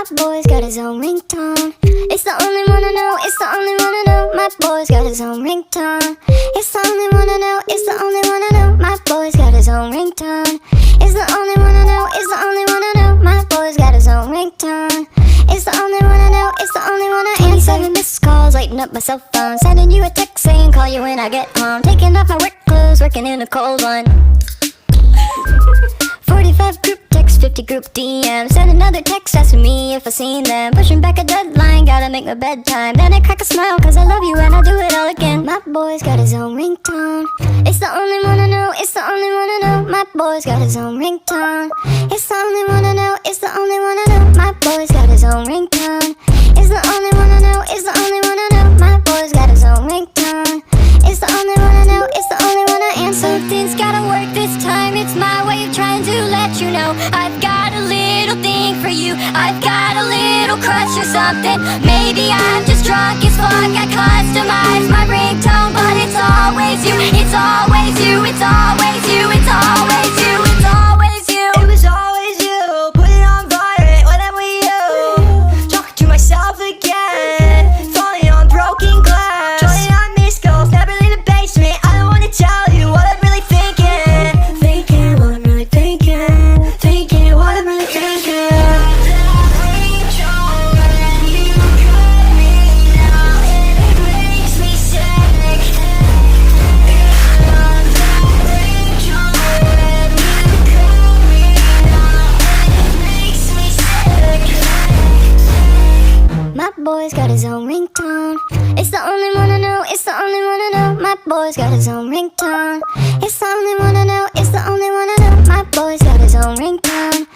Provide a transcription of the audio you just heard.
My boy's got his own ringtone. It's the only one I know, it's the only one I know. My boy's got his own ringtone. It's the only one I know, it's the only one I know. My boy's got his own ringtone. It's the only one I know, it's the only one I know. My boy's got his own ringtone. It's the only one I know, it's the only one I answer. 27 missed calls, lighting up my cell phone. Sending you a text saying call you when I get home. Taking off my work clothes, working in a cold one. 45 group text, 50 group DMs. Send another text asking me if I seen them. Pushing back a deadline, gotta make my bedtime. Then I crack a smile cause I love you and I'll do it all again. My boy's got his own ringtone. It's the only one I know, it's the only one I know. My boy's got his own ringtone. It's the only one I know, it's the only one I know. My boy's got his own ringtone. It's the only one I know, it's the only one I know. My boy's got his own ringtone. It's the only one I know, it's the only one I am. Something's gotta work this time. It's my way of trying to let you know I've got a little thing for you. I've got a little crush or something. Maybe I'm just drunk as fuck. I customize my ringtone, but it's always you. It's always you. It's always you. It's always you. It's always you. It was always you. Put it on violent whenever you. Talking to myself again. Falling on broken glass. Joining on missed calls. Never leave the basement. I don't wanna tell you what I'm really thinking. Thinking what I'm really thinking. Thinking what I'm really thinking. My boy's got his own ringtone. It's the only one I know, it's the only one I know. My boy's got his own ringtone. It's the only one I know, it's the only one I know. My boy's got his own ringtone.